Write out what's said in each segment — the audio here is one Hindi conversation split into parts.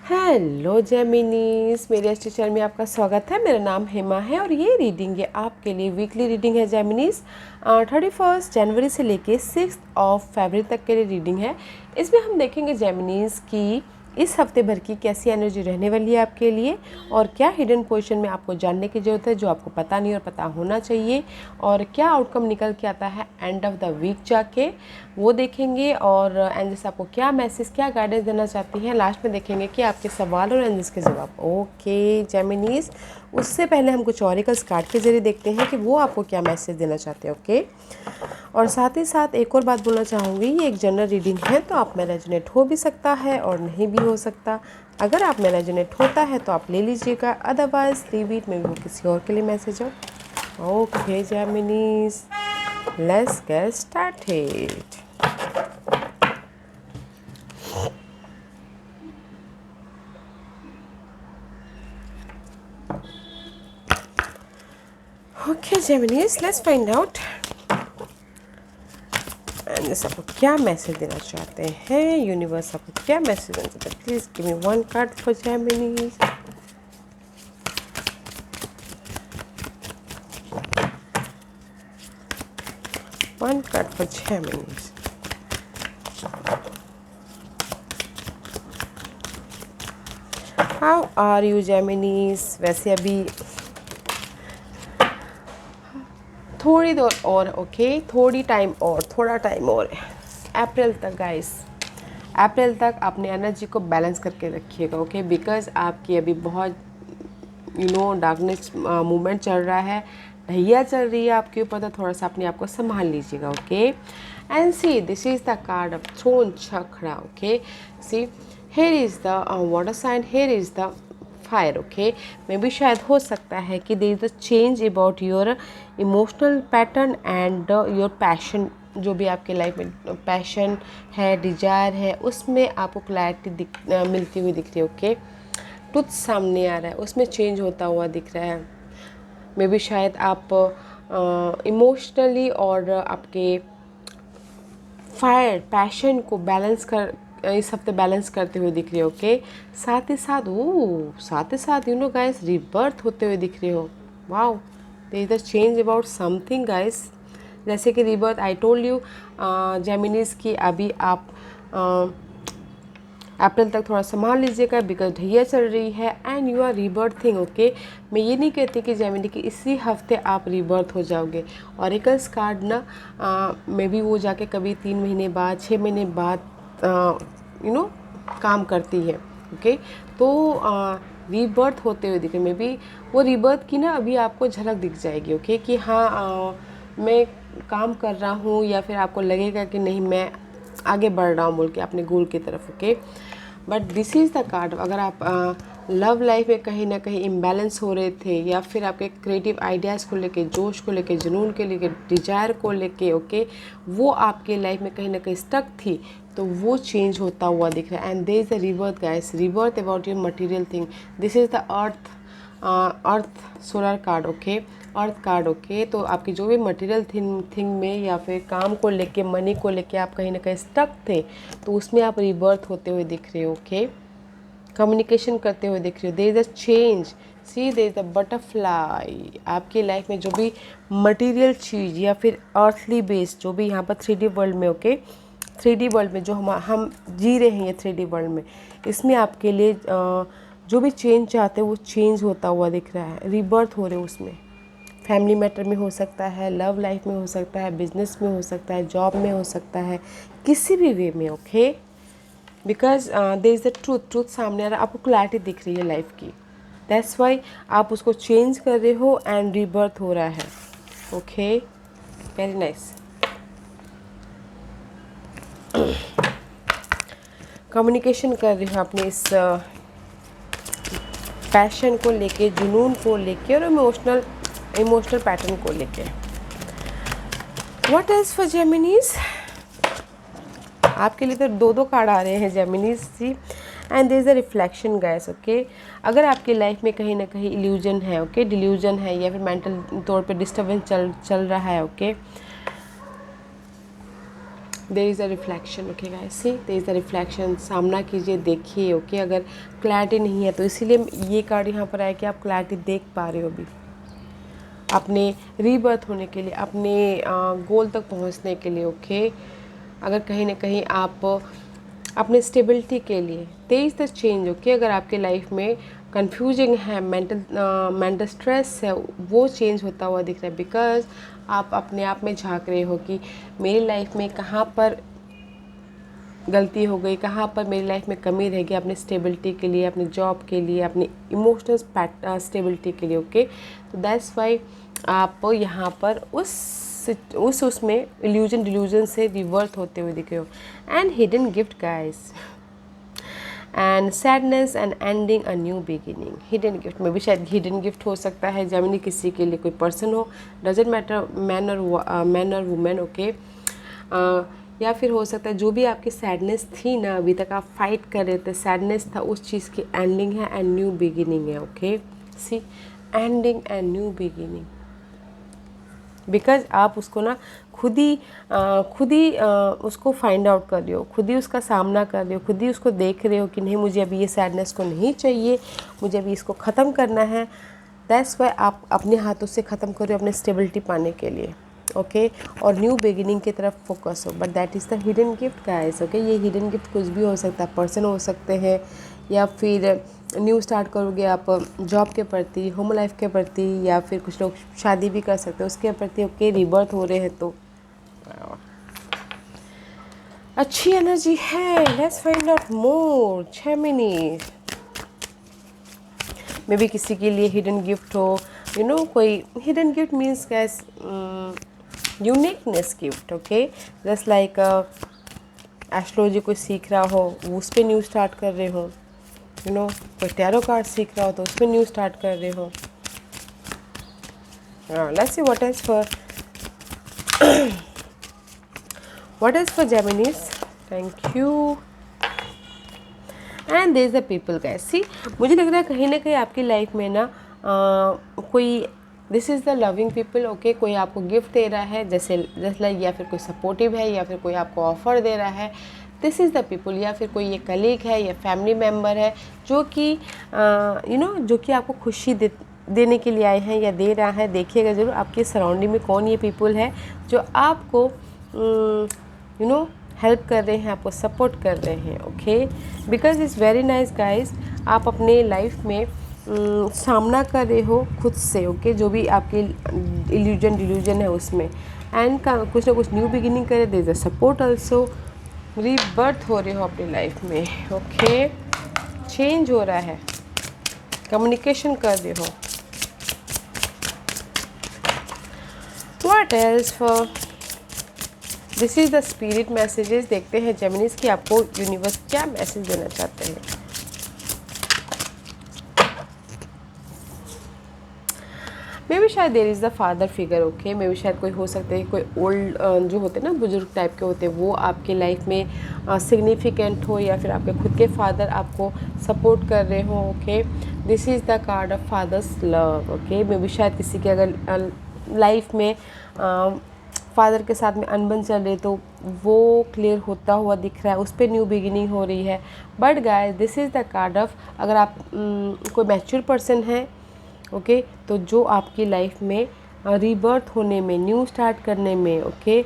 हेलो जेमिनीज, मेरे इस चैनल में आपका स्वागत है। मेरा नाम हेमा है और ये रीडिंग है आपके लिए वीकली रीडिंग है जेमिनीज। 31 जनवरी से लेके 6 फरवरी तक के लिए रीडिंग है। इसमें हम देखेंगे जेमिनीज की इस हफ्ते भर की कैसी एनर्जी रहने वाली है आपके लिए और क्या हिडन पोजीशन में आपको जानने की ज़रूरत है जो आपको पता नहीं और पता होना चाहिए, और क्या आउटकम निकल के आता है एंड ऑफ द वीक जाके वो देखेंगे। और एंजल्स आपको क्या मैसेज, क्या गाइडेंस देना चाहती हैं, लास्ट में देखेंगे कि आपके सवाल और एंजल्स के जवाब। ओके जेमिनीज, उससे पहले हम कुछ ऑरिकल्स कार्ड के जरिए देखते हैं कि वो आपको क्या मैसेज देना चाहते हैं। ओके, और साथ ही साथ एक और बात बोलना चाहूँगी, ये एक जनरल रीडिंग है तो आप में रेजोनेट हो भी सकता है और नहीं भी हो सकता। अगर आप में रेजोनेट होता है तो आप ले लीजिएगा, अदरवाइज लीव इट, में वो किसी और के लिए मैसेज हो। Okay Geminis, let's get started. Okay Geminis, let's find out and आपको क्या मैसेज देना चाहते हैं, यूनिवर्स आपको क्या मैसेज देना चाहते हैं। Please give me one card for Geminis. One card for Geminis. How are you Geminis. वैसे अभी थोड़ी देर और, ओके थोड़ा टाइम और अप्रैल तक गाइस, अप्रैल तक अपने एनर्जी को बैलेंस करके रखिएगा। ओके, बिकॉज आपकी अभी बहुत डार्कनेस मूवमेंट चल रहा है, ढैया चल रही है आपके ऊपर, तो थोड़ा सा अपने आप को संभाल लीजिएगा। Okay, and see this is the card of throne chakra. Okay, see here is the water sign, here is the fire. Okay, maybe शायद हो सकता है कि there is the change about your emotional pattern and your passion. जो भी आपके लाइफ में पैशन है, डिजायर है, उसमें आपको क्लैरिटी मिलती हुई दिख रही है। ओके, ट्रुथ सामने आ रहा है, उसमें चेंज होता हुआ दिख रहा है। मे बी शायद आप इमोशनली और आपके फायर पैशन को बैलेंस कर इस हफ्ते बैलेंस करते हुए दिख रहे हो। ओके, साथ ही साथ गाइस रिबर्थ होते हुए दिख रहे हो। Wow, there is the change about something guys. जैसे कि rebirth I told you Geminis की अभी आप अप्रैल तक थोड़ा संभाल लीजिएगा बिकॉज ढैया चल रही है and you are rebirthing. Okay, मैं ये नहीं कहती कि जेमिनी कि इसी हफ्ते आप रीबर्थ हो जाओगे। ऑरिकल्स कार्ड ना मे बी वो जाके कभी 3 महीने बाद, 6 महीने बाद काम करती है। ओके, तो रीबर्थ होते हुए दिखे, मे बी वो रीबर्थ की ना अभी आपको झलक दिख जाएगी। ओके, कि हाँ मैं काम कर रहा हूँ, या फिर आपको लगेगा कि नहीं मैं आगे बढ़ रहा हूँ बोल के अपने गोल की तरफ। Okay, but this is the card. अगर आप लव लाइफ में कहीं ना कहीं इम्बैलेंस हो रहे थे, या फिर आपके क्रिएटिव आइडियाज़ को लेके, जोश को लेके, जुनून के लेके, डिजायर को लेके, ओके, वो आपके लाइफ में कहीं ना कहीं स्टक थी, तो वो चेंज होता हुआ दिख रहा है। And there is the rebirth guys, rebirth about your material thing. This is the earth solar card. Okay, earth card. Okay, तो आपकी जो भी मटेरियल थिंग में या फिर काम को लेके, मनी को लेके आप कहीं ना कहीं स्टक थे, तो उसमें आप रिबर्थ होते हुए दिख रहे हो। ओके, कम्युनिकेशन करते हुए दिख रहे हो। There is a change, see there is a butterfly. आपकी लाइफ में जो भी मटेरियल चीज़ या फिर अर्थली बेस्ड जो भी यहाँ पर 3D वर्ल्ड में, ओके 3D वर्ल्ड में जो हम जी रहे हैं, ये 3D वर्ल्ड में, इसमें आपके लिए जो भी चेंज चाहते हैं वो चेंज होता हुआ दिख रहा है, रीबर्थ हो रहे हो उसमें। फैमिली मैटर में हो सकता है, लव लाइफ में हो सकता है, बिजनेस में हो सकता है, जॉब में हो सकता है, किसी भी वे में। Okay, because there is the truth सामने आ रहा है, आपको क्लैरिटी दिख रही है लाइफ की, दैट्स वाई आप उसको चेंज कर रहे हो एंड रीबर्थ हो रहा है। Okay, very nice. कम्युनिकेशन कर रहे हो अपने इस पैशन को लेके, जुनून को लेके और इमोशनल पैटर्न को लेके। व्हाट एल्स फॉर जेमिनीज, आपके लिए तो दो कार्ड आ रहे हैं Geminis ji. And there is a reflection guys. Okay, अगर आपकी लाइफ में कहीं ना कहीं इल्यूजन है, ओके डिल्यूजन है, या फिर मेंटल तौर पे डिस्टर्बेंस चल रहा है, okay there is a reflection, okay guys, see there is a reflection, सामना कीजिए, देखिए, ओके। अगर क्लैरिटी नहीं है तो इसीलिए ये कार्ड यहाँ पर आया कि आप क्लैरिटी देख पा रहे हो अभी अपने रीबर्थ होने के लिए, अपने गोल तक पहुँचने के लिए, ओके। अगर कहीं ना कहीं आप अपने स्टेबिलिटी के लिए, there is the change, okay. अगर आपके लाइफ में कंफ्यूजिंग है, मेंटल स्ट्रेस है, वो चेंज होता हुआ दिख रहा है, बिकॉज आप अपने आप में झांक रहे हो कि मेरी लाइफ में कहाँ पर गलती हो गई, कहाँ पर मेरी लाइफ में कमी रह गई अपनी स्टेबिलिटी के लिए, अपनी जॉब के लिए, अपनी इमोशनल स्टेबिलिटी के लिए, ओके। तो दैट्स वाई आप यहाँ पर उसमें इल्यूजन डिल्यूजन से रिवर्थ होते हुए दिख रहे हो। And hidden gift guys, and sadness and ending a new beginning. Hidden gift में भी शायद हिडन गिफ्ट हो सकता है, जेमिनी किसी के लिए कोई पर्सन हो, डजेंट मैटर मैन और वुमेन, ओके। या फिर हो सकता है जो भी आपकी सैडनेस थी ना, अभी तक आप फाइट कर रहे थे, सैडनेस था, उस चीज़ की एंडिंग है एंड न्यू बिगिनिंग है, okay. See ending and new beginning, because आप उसको ना खुद ही उसको फाइंड आउट कर रहे हो, खुद ही उसका सामना कर रहे हो, खुद ही उसको देख रहे हो कि नहीं, मुझे अभी ये सैडनेस को नहीं चाहिए, मुझे अभी इसको ख़त्म करना है। दैट्स वाई आप अपने हाथों से ख़त्म कर रहे हो अपने स्टेबिलिटी पाने के लिए, ओके। और न्यू बिगिनिंग की तरफ फोकस हो, but that is the hidden gift guys, okay. ये हिडन गिफ्ट कुछ भी हो सकता है, पर्सन हो सकते हैं, या फिर न्यू स्टार्ट करोगे आप जॉब के प्रति, होम लाइफ के प्रति, या फिर कुछ लोग शादी भी कर सकते हैं उसके प्रति, ओके। रिबर्थ हो रहे हैं तो अच्छी एनर्जी है। Let's find out more. Gemini, may be किसी के लिए हिडन गिफ्ट हो, यू नो, कोई hidden gift means gas uniqueness gift, okay. Just like astrology कोई सीख रहा हो, उस पर न्यू स्टार्ट कर रहे हो, यू नो, कोई टैरो कार्ड सीख रहा हो तो उसमें न्यू स्टार्ट कर रहे हो। Let's see what is for Geminis. Thank you. And there is the people guys, see मुझे लग रहा है कहीं ना कहीं आपकी लाइफ में ना कोई, this is the loving people, okay. कोई आपको गिफ्ट दे रहा है, जैसे लाइक, या फिर कोई सपोर्टिव है, या फिर कोई आपको ऑफर दे रहा है, दिस इज़ द पीपल। या फिर कोई ये कलीग है या फैमिली मेम्बर है जो कि यू नो, जो कि आपको खुशी देने के लिए आए हैं या दे रहा है। देखिएगा ज़रूर आपके सराउंडिंग में कौन ये पीपल है जो आपको यू नो हेल्प कर रहे हैं, आपको सपोर्ट कर रहे हैं, okay. Because it's very nice guys, आप अपने लाइफ में सामना कर रहे हो खुद से, ओके। जो भी आपके इल्यूजन डिल्यूजन है उसमें, एंड का कुछ ना कुछ न्यू बिगिनिंग करे, there is a support also, rebirth हो रहे हो अपनी लाइफ में, ओके। चेंज हो रहा है, कम्युनिकेशन कर रहे हो। What else for this is the spirit messages. देखते हैं जेमिनीज कि आपको यूनिवर्स क्या मैसेज देना चाहते हैं। मे भी शायद there is the father figure, okay. Maybe शायद कोई हो सकता है, कोई ओल्ड जो होते हैं ना, बुजुर्ग टाइप के होते हैं, वो आपके लाइफ में सिग्निफिकेंट हो, या फिर आपके खुद के फादर आपको सपोर्ट कर रहे हो, okay. This is the card of father's love, okay. Maybe शायद किसी के अगर लाइफ में फादर के साथ में अनबन चल रही तो वो क्लियर होता हुआ दिख रहा है, उस पर न्यू बिगिनिंग हो रही है। But guys, this is the card of, अगर आप कोई मैच्योर पर्सन है, ओके, तो जो आपकी लाइफ में रीबर्थ होने में, न्यू स्टार्ट करने में, ओके,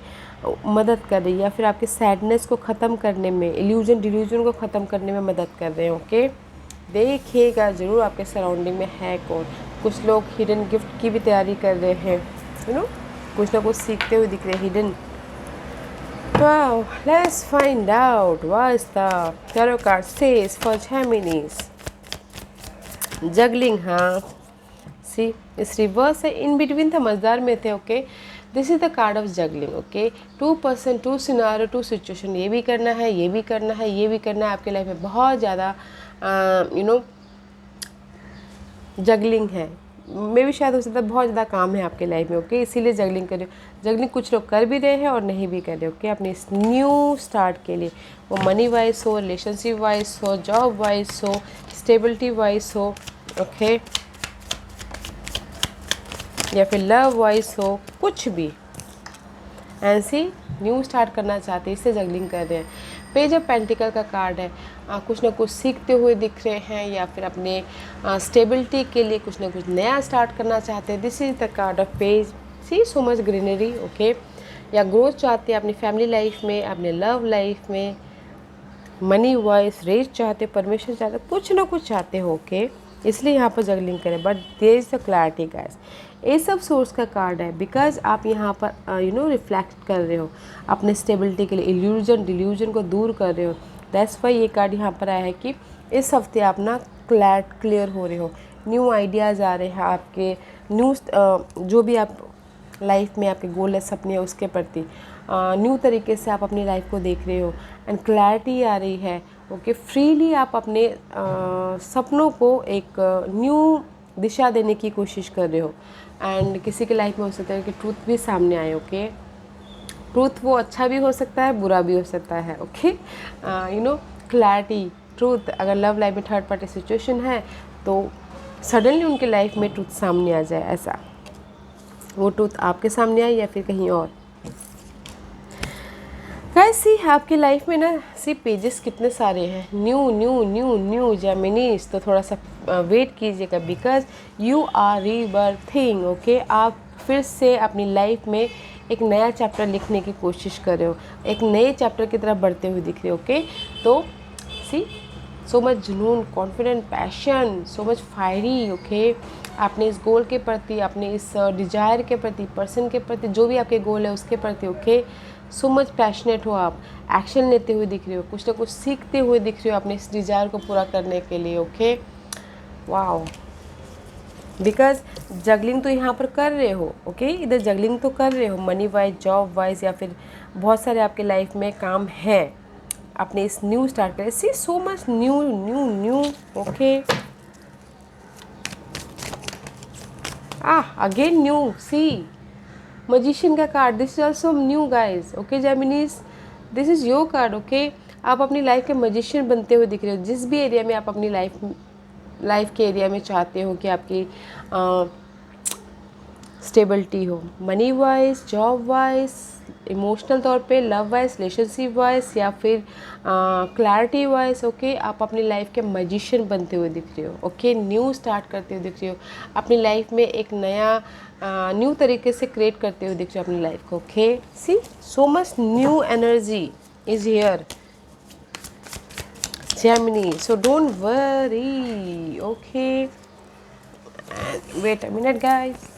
मदद कर रही है, या फिर आपके सैडनेस को ख़त्म करने में, इल्यूजन डिल्यूजन को ख़त्म करने में मदद कर रहे हैं, ओके। देखिएगा ज़रूर आपके सराउंडिंग में है कौन। कुछ लोग हिडन गिफ्ट की भी तैयारी कर रहे हैं, यू नो, कुछ ना कुछ सीखते हुए दिख रहे हैं hidden. Wow, let's find out what is the tarot card says for Geminis. Juggling, हाँ, सी इस रिवर्स है, इन बिटवीन था, मज़दार में थे, okay. This is the card of juggling, okay. 2 person, 2 scenario, 2 situation, ये भी करना है, ये भी करना है, ये भी करना है। आपके लाइफ में बहुत ज़्यादा यू नो जगलिंग है, मे भी शायद हो सकता है बहुत ज़्यादा काम है आपके लाइफ में, ओके। इसीलिए जगलिंग कर रहे हो। जगलिंग कुछ लोग कर भी रहे हैं और नहीं भी कर रहे, ओके, अपने इस न्यू स्टार्ट के लिए, वो मनी वाइज हो, रिलेशनशिप वाइज हो, जॉब वाइज हो, स्टेबिलिटी वाइज हो, ओके, या फिर लव वाइज हो, कुछ भी। एंड सी न्यू स्टार्ट करना चाहते हैं, इससे जगलिंग कर रहे हैं। पेज ऑफ पेंटिकल का कार्ड है, कुछ ना कुछ सीखते हुए दिख रहे हैं या फिर अपने स्टेबिलिटी के लिए कुछ ना कुछ नया स्टार्ट करना चाहते हैं। This is the card of page. See so much greenery, okay. या ग्रोथ चाहते हैं अपनी फैमिली लाइफ में, अपने लव लाइफ में, मनी वाइज रेज चाहते, परमिशन चाहते, कुछ ना कुछ चाहते हो, ओके। इसलिए यहाँ पर जगलिंग करें। But there is the clarity guys. ये सब सोर्स का कार्ड है बिकॉज आप यहाँ पर रिफ्लेक्ट कर रहे हो अपने स्टेबिलिटी के लिए, इल्यूजन डिल्यूजन को दूर कर रहे हो। दैट्स वाई ये कार्ड यहाँ पर आया है कि इस हफ्ते आप ना क्लियर हो रहे हो, न्यू आइडियाज़ आ रहे हैं आपके, न्यू जो भी आप लाइफ में आपके गोल है, सपने हैं, उसके प्रति न्यू तरीके से आप अपनी लाइफ को देख रहे हो एंड क्लैरिटी आ रही है, ओके। फ्रीली आप अपने सपनों को एक न्यू दिशा देने की कोशिश कर रहे हो। एंड किसी की लाइफ में हो सकता है कि ट्रूथ भी सामने आए, ओके। ट्रूथ वो अच्छा भी हो सकता है, बुरा भी हो सकता है, ओके। Clarity, truth. अगर लव लाइफ में थर्ड पार्टी सिचुएशन है तो सडनली उनके लाइफ में ट्रूथ सामने आ जाए, ऐसा वो ट्रूथ आपके सामने आए या फिर कहीं और। सी आपकी लाइफ में ना सी पेजेस कितने सारे हैं, new new new new Geminis. तो थोड़ा सा वेट कीजिएगा because you are rebirthing, okay. आप फिर से अपनी लाइफ में एक नया चैप्टर लिखने की कोशिश कर रहे हो, एक नए चैप्टर की तरफ बढ़ते हुए दिख रहे हो, ओके। तो सी सो मच जुनून, confident, passion, so much fiery, okay. आपने इस गोल के प्रति, अपने इस डिजायर के प्रति, पर्सन के प्रति, जो भी आपके गोल है उसके प्रति, ओके। सो मच पैशनेट हो आप, एक्शन लेते हुए दिख रहे हो, कुछ ना कुछ सीखते हुए दिख रहे हो अपने इस डिजायर को पूरा करने के लिए, ओके। वाओ, बिकॉज जगलिंग तो यहाँ पर कर रहे हो, ओके। इधर जगलिंग तो कर रहे हो मनी वाइज, जॉब वाइज, या फिर बहुत सारे आपके लाइफ में काम है अपने इस न्यू स्टार्ट करें। See so much new new new, okay. Again new, see magician का card, this is also new guys, okay. Geminis, this is your card, okay. आप अपनी लाइफ के मजिशियन बनते हुए दिख रहे हो, जिस भी एरिया में आप अपनी लाइफ के एरिया में चाहते हो कि आपकी स्टेबिलिटी हो, money wise, job wise, emotional तौर पे, लव वाइज, रिलेशनशिप वाइज, या फिर क्लैरिटी वाइज, ओके। आप अपनी लाइफ के मैजिशियन बनते हुए दिख रहे हो, ओके। न्यू स्टार्ट करते हुए दिख रहे हो, अपनी लाइफ में एक नया न्यू तरीके से क्रिएट करते हुए दिख रहे हो अपनी लाइफ को, okay. See so much new energy is here Gemini, so don't worry, okay. And wait a minute guys.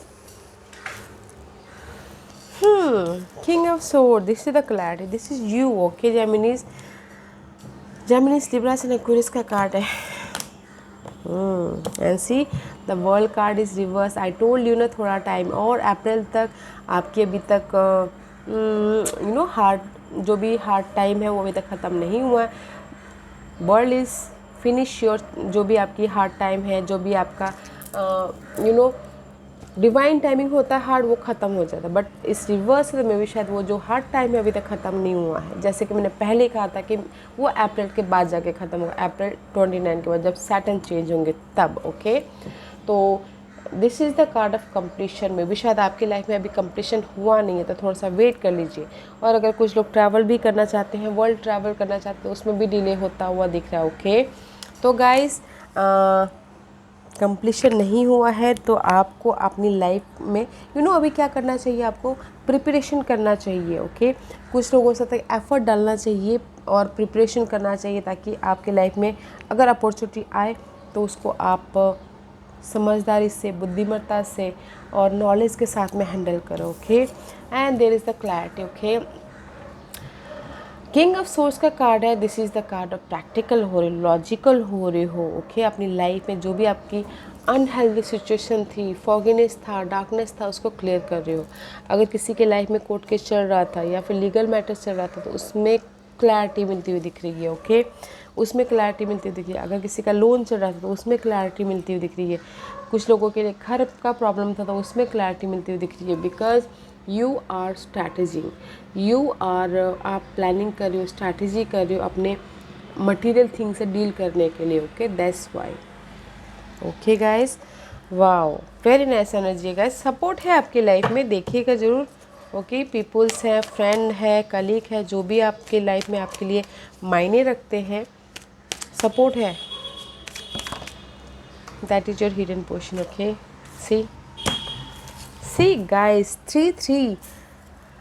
King of Swords, this is the clarity, this is you, okay Geminis, Libras and Aquarius का कार्ड है। And see the world card is reverse. I told you ना थोड़ा टाइम और अप्रैल तक आपकी अभी तक हार्ड जो भी हार्ड टाइम है वो अभी तक ख़त्म नहीं हुआ है। वर्ल्ड इज़ फिनिश योर, जो भी आपकी हार्ड टाइम है, जो भी आपका डिवाइन टाइमिंग होता है हार्ड, वो ख़त्म हो जाता है। बट इस रिवर्स में भी शायद वो जो हार्ड टाइम है अभी तक ख़त्म नहीं हुआ है। जैसे कि मैंने पहले कहा था कि वो अप्रैल के बाद जाके ख़त्म होगा, अप्रैल 29 के बाद जब सैटर्न चेंज होंगे तब, ओके। तो this is the card of completion में भी शायद आपकी लाइफ में अभी कंप्लीशन हुआ नहीं है, तो थोड़ा सा वेट कर लीजिए। और अगर कुछ लोग ट्रैवल भी करना चाहते हैं, वर्ल्ड ट्रैवल करना चाहते हैं, उसमें भी डिले होता हुआ दिख रहा है, ओके। तो गाइस कंप्लीशन नहीं हुआ है तो आपको अपनी लाइफ में अभी क्या करना चाहिए, आपको प्रिपरेशन करना चाहिए, ओके। कुछ लोगों से तक एफर्ट डालना चाहिए और प्रिपरेशन करना चाहिए ताकि आपके लाइफ में अगर अपॉर्चुनिटी आए तो उसको आप समझदारी से, बुद्धिमत्ता से और नॉलेज के साथ में हैंडल करो, okay. And there is the clarity, okay. King of swords का कार्ड है, this is the card of practical हो रहे, लॉजिकल हो रहे हो, ओके। अपनी लाइफ में जो भी आपकी अनहेल्दी सिचुएशन थी, फॉगीनेस था, डार्कनेस था, उसको क्लियर कर रहे हो। अगर किसी के लाइफ में कोर्ट केस चल रहा था या फिर लीगल मैटर्स चल रहा था तो उसमें क्लैरिटी मिलती हुई दिख रही है, ओके। उसमें क्लैरिटी मिलती हुई दिख रही है। अगर किसी का लोन चल रहा था तो उसमें क्लैरिटी मिलती हुई दिख रही है। कुछ लोगों के लिए घर का प्रॉब्लम था तो उसमें क्लैरिटी मिलती हुई दिख रही है। बिकॉज यू आर स्ट्रैटेजिंग, आप प्लानिंग कर रहे हो, स्ट्रैटेजी कर रहे हो अपने मटेरियल थिंग से डील करने के लिए, okay. That's why, okay guys. Wow, very nice energy guys, support है आपकी लाइफ में, देखिएगा ज़रूर, ओके, पीपल्स हैं, फ्रेंड है, कलीग है, जो भी आपके लाइफ में आपके लिए मायने रखते हैं, सपोर्ट है, that is your hidden portion. Okay, see guys, 3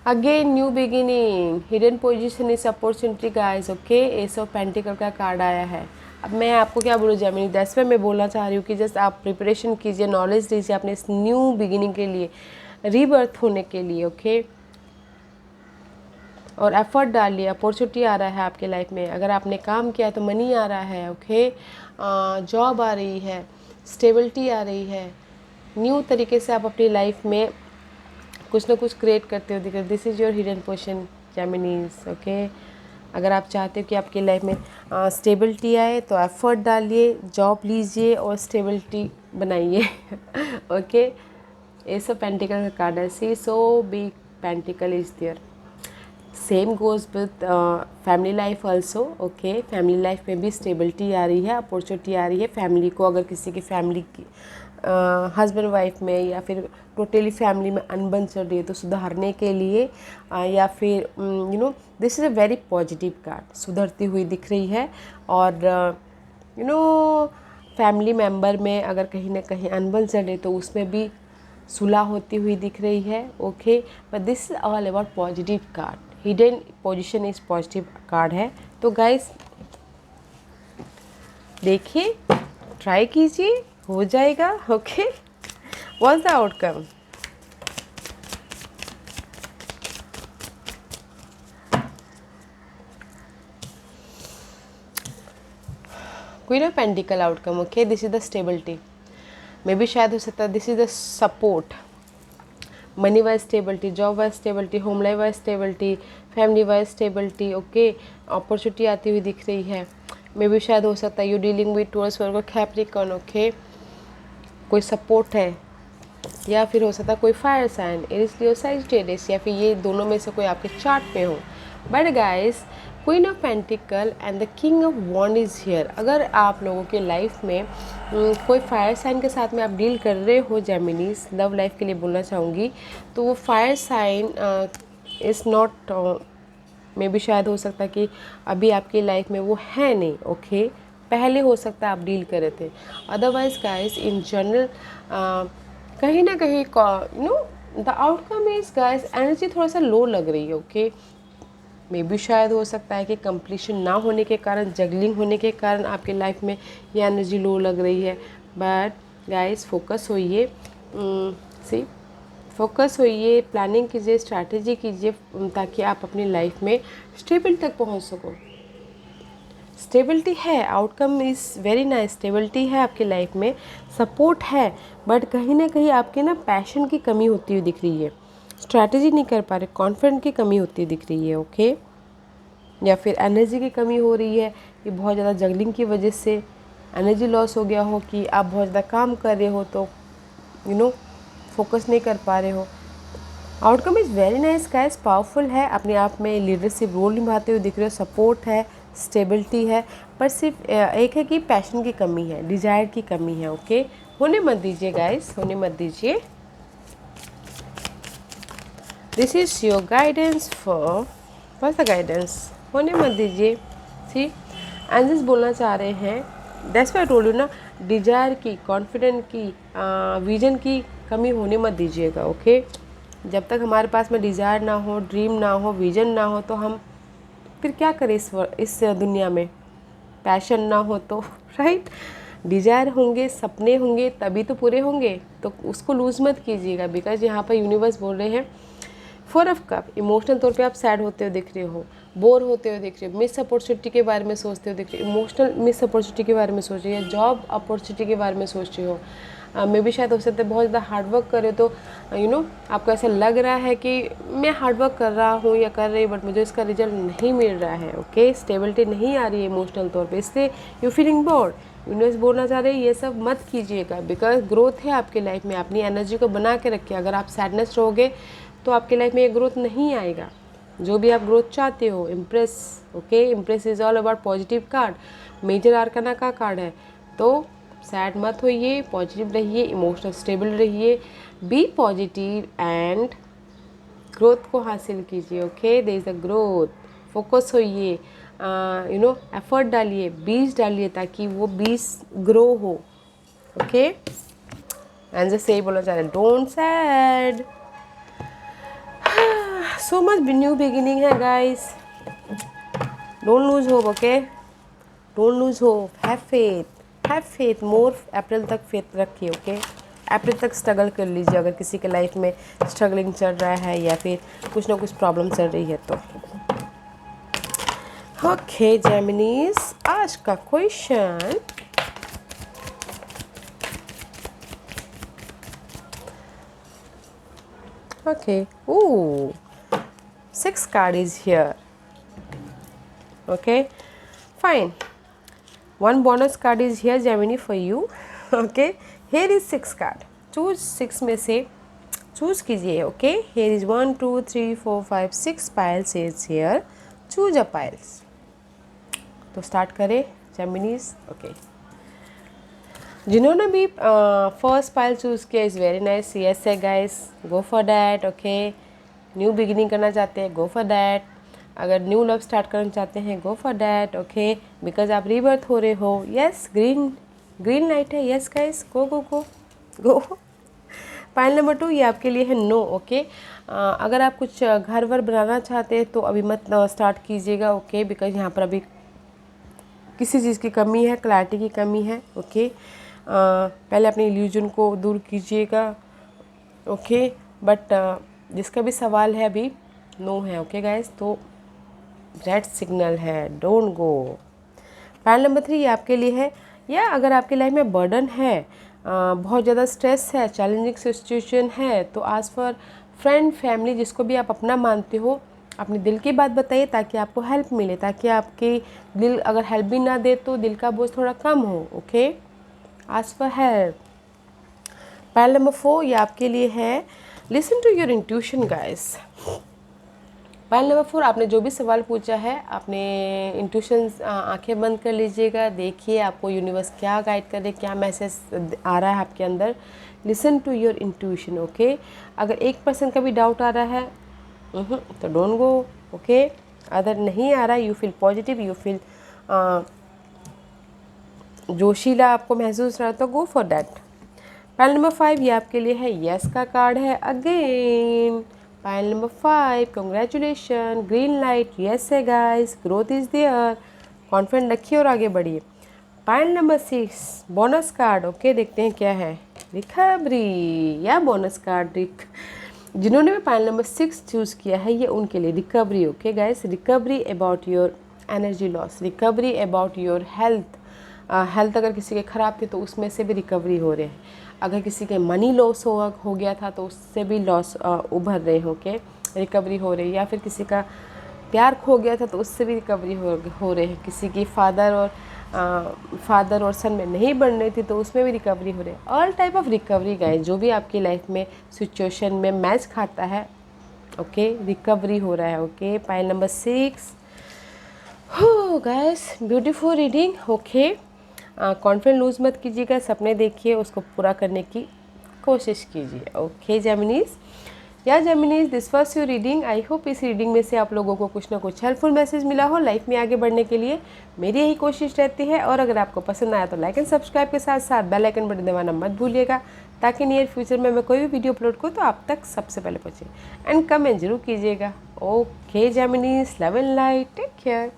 again new beginning, hidden position is opportunity guys. Okay, ace of pentacle का कार्ड आया है. अब मैं आपको क्या बोलूँ जेमिनी, दैट्स व्हाई मैं बोलना चाह रही हूँ कि जस्ट आप प्रिपरेशन कीजिए, नॉलेज लीजिए अपने इस न्यू बिगिनिंग के लिए, रीबर्थ होने के लिए. ओके, और एफर्ट डालिए. अपॉर्चुनिटी आ रहा है आपके लाइफ में. अगर आपने काम किया तो मनी आ रहा है. ओके, जॉब आ रही है, स्टेबिलिटी आ रही है. न्यू तरीके से आप अपनी लाइफ में कुछ ना कुछ क्रिएट करते हो दिख रहे. This is your hidden portion Geminis. Okay, अगर आप चाहते हो कि आपकी लाइफ में स्टेबिलिटी आए तो एफर्ट डालिए, जॉब लीजिए और स्टेबिलिटी बनाइए. ओके, एस ऑफ पेंटिकल का कार्ड है. See so big pentacle is there. Same goes with family life also. Okay, family life में भी स्टेबिलिटी आ रही है, अपॉर्चुनिटी आ रही है. फैमिली को अगर किसी की फैमिली की हस्बैंड वाइफ में या फिर टोटली फैमिली में अनबन चल रही है तो सुधारने के लिए या फिर this is a very positive card. सुधरती हुई दिख रही है. और फैमिली मेम्बर में अगर कहीं ना कहीं अनबन चल रही तो उसमें भी सुलह होती हुई दिख रही है. Okay, but this is all about positive card. Hidden position is positive card है. तो गाइस देखिए, ट्राई कीजिए, हो जाएगा. Okay, what's the outcome? Queen of pentacle outcome. Okay, this is the stability. May be शायद हो सकता है this is the support. Money wise stability, job wise stability, home life wise stability, family wise stability. Okay, opportunity आती हुई दिख रही है. मे बी शायद हो सकता है you dealing with Taurus Virgo Capricorn. Okay, कोई सपोर्ट है, या फिर हो सकता है कोई fire sign, Aries Leo Sagittarius, या फिर ये दोनों में से कोई आपके चार्ट में हो. But guys, queen of pentacle and the king of wand is here. अगर आप लोगों के लाइफ में कोई फायर साइन के साथ में आप डील कर रहे हो जेमिनीज, लव लाइफ के लिए बोलना चाहूँगी, तो वो fire sign is not, maybe शायद हो सकता है कि अभी आपकी लाइफ में वो है नहीं. ओके, पहले हो सकता है आप डील कर रहे थे. अदरवाइज गाइस इन जनरल कहीं ना कहीं the outcome is guys energy थोड़ा सा लो लग रही है. ओके, मे बी शायद हो सकता है कि कंप्लीशन ना होने के कारण, जगलिंग होने के कारण आपके लाइफ में ये एनर्जी लो लग रही है. बट गाइस फोकस होइए, फोकस होइए, प्लानिंग कीजिए, स्ट्रैटेजी कीजिए ताकि आप अपनी लाइफ में स्टेबिलिटी तक पहुंच सको. स्टेबिलिटी है, outcome is very nice. Stability है आपकी लाइफ में, सपोर्ट है, बट कहीं ना कहीं आपके ना पैशन की कमी होती हुई दिख रही है. स्ट्रैटेजी नहीं कर पा रहे, कॉन्फिडेंट की कमी होती दिख रही है. ओके, या फिर एनर्जी की कमी हो रही है कि बहुत ज़्यादा जगलिंग की वजह से एनर्जी लॉस हो गया हो, कि आप बहुत ज़्यादा काम कर रहे हो तो फोकस नहीं कर पा रहे हो. Outcome is very nice guys, powerful है, अपने आप में लीडरशिप रोल निभाते हुए दिख रहे हो. सपोर्ट है, स्टेबिलिटी है, पर सिर्फ एक है कि पैशन की कमी है, डिज़ायर की कमी है. ओके, होने मत दीजिए गाइस, होने मत दीजिए. This is your guidance for, what's the guidance? होने मत दीजिए. सी एंजल्स बोलना चाह रहे हैं, that's why I told you ना, डिज़ायर की, कॉन्फिडेंट की, विजन की कमी होने मत दीजिएगा. ओके, जब तक हमारे पास में डिज़ायर ना हो, ड्रीम ना हो, विजन ना हो, तो हम फिर क्या करें इस दुनिया में. पैशन ना हो तो राइट, डिज़ायर होंगे, सपने होंगे, तभी तो पूरे होंगे. तो उसको लूज़ मत कीजिएगा. बिकॉज यहाँ पर यूनिवर्स बोल रहे हैं 4 ऑफ कप, इमोशनल तौर पे आप सैड होते हुए दिख रहे हो, बोर होते हुए दिख रहे हो, मिस अपॉर्चुनिटी के बारे में सोचते हुए दिख रहे हो, इमोशनल मिस अपॉर्चुनिटी के बारे में सोच रही हो, जॉब अपॉर्चुनिटी के बारे में सोच रही हो. मे बी शायद हो सकता है बहुत ज़्यादा हार्डवर्क करे तो आपको ऐसा लग रहा है कि मैं हार्डवर्क कर रहा हूँ या कर रही, बट मुझे इसका रिजल्ट नहीं मिल रहा है. ओके, स्टेबिलिटी नहीं आ रही है इमोशनल तौर पे, इससे यू फीलिंग बोर्ड. यूनिवर्स बोलना चाह रहे हैं ये सब मत कीजिएगा, बिकॉज ग्रोथ है आपकी लाइफ में. अपनी एनर्जी को बना के रखिए. अगर आप सैडनेस रहोगे तो आपकी लाइफ में ये ग्रोथ नहीं आएगा. जो भी आप ग्रोथ चाहते हो, empress. Okay, empress is all about positive card, major arcana का कार्ड है. तो सैड मत होइए, पॉजिटिव रहिए, इमोशनल स्टेबल रहिए, बी पॉजिटिव एंड ग्रोथ को हासिल कीजिए। Okay, there is a growth, focus होइए, एफर्ट डालिए, बीज डालिए ताकि वो बीज ग्रो हो। ओके, एंड से बोला जा रहा है don't sad, so much new beginning है guys, don't lose hope. Okay, don't lose hope, have faith more. April तक फेथ रखिए। ओके, अप्रैल तक स्ट्रगल कर लीजिए अगर किसी के लाइफ में स्ट्रगलिंग चल रहा है या फिर कुछ ना कुछ प्रॉब्लम चल रही है तो। ओके जेमिनीज, आज का question, okay, ooh, 6 card is here. Okay, fine. One bonus card is here, Gemini, for you. Okay, here is 6 card. Choose 6 में से choose कीजिए. Okay, here is 1 2 3 4 5 6 piles is here. Choose a piles. तो स्टार्ट करें Geminis. Okay. जिन्होंने भी फर्स्ट पाइल चूज़ किया इज़ वेरी नाइस. यस है guys, go for that. Okay, new beginning करना चाहते हैं, गो फॉर दैट. अगर न्यू लव स्टार्ट करना चाहते हैं, गो फॉर दैट. ओके, बिकॉज आप रीबर्थ हो रहे हो. यस, ग्रीन लाइट है. यस गाइस, गो गो गो गो. पाइल नंबर 2 ये आपके लिए है नो. ओके, अगर आप कुछ घर वर बनाना चाहते हैं तो अभी मत स्टार्ट कीजिएगा. ओके, बिकॉज यहाँ पर अभी किसी चीज़ की कमी है, क्लैरिटी की कमी है. ओके, पहले अपने इल्यूजन को दूर कीजिएगा. ओके, बट जिसका भी सवाल है अभी नो है. ओके गाइस, तो रेड सिग्नल है, डोंट गो. पाइल नंबर 3 ये आपके लिए है. या अगर आपकी लाइफ में बर्डन है, बहुत ज़्यादा स्ट्रेस है, चैलेंजिंग सिचुएशन है, तो आज फॉर फ्रेंड फैमिली जिसको भी आप अपना मानते हो, अपने दिल की बात बताइए ताकि आपको हेल्प मिले, ताकि आपके दिल अगर हेल्प भी ना दे तो दिल का बोझ थोड़ा कम हो. Okay, ask for help. Pile number 4 ये आपके लिए है. Listen to your intuition guys. Pile number 4 आपने जो भी सवाल पूछा है, आपने इंट्यूशन आंखें बंद कर लीजिएगा. देखिए आपको यूनिवर्स क्या गाइड कर रहे, क्या मैसेज आ रहा है आपके अंदर. Listen to your intuition. Okay, अगर 1% का भी डाउट आ रहा है तो डोंट गो. ओके, अगर नहीं आ रहा है, you feel positive, you feel जोशीला आपको महसूस रहा तो go for that. Pile number 5 ये आपके लिए है. यस का कार्ड है again. Pile number 5, congratulation, green light. Yes है guys, growth is there. Confident रखिए और आगे बढ़िए. Pile number 6 bonus card. Okay, देखते हैं क्या है. रिकवरी या बोनस कार्ड. जिन्होंने भी पाइल नंबर 6 चूज़ किया है ये उनके लिए recovery. Okay guys, recovery about your energy loss, recovery about your health. Health अगर किसी के ख़राब थी तो उसमें से भी रिकवरी हो रहे हैं. अगर किसी के मनी लॉस हो गया था तो उससे भी लॉस उभर रहे हो के रिकवरी हो रही है. या फिर किसी का प्यार खो गया था तो उससे भी रिकवरी हो रहे हैं. किसी की फादर और सन में नहीं बन रही थी तो उसमें भी रिकवरी हो रही है. All type of recovery guys, जो भी आपकी लाइफ में सिचुएशन में मैच खाता है. ओके, रिकवरी हो रहा है. Okay, pile number 6. हो guys, beautiful reading. Okay, confidence lose मत कीजिएगा, सपने देखिए, उसको पूरा करने की कोशिश कीजिए. ओके जेमिनीज, या Geminis, this was your reading. I hope इस रीडिंग में से आप लोगों को कुछ ना कुछ हेल्पफुल मैसेज मिला हो लाइफ में आगे बढ़ने के लिए. मेरी यही कोशिश रहती है. और अगर आपको पसंद आया तो लाइक एंड सब्सक्राइब के साथ साथ बेल आइकन बटन दबाना मत भूलिएगा ताकि नियर फ्यूचर में मैं कोई भी वीडियो अपलोड करूँ तो आप तक सबसे पहले पहुँचे. एंड कमेंट जरूर कीजिएगा. Okay Geminis, love and light, take care.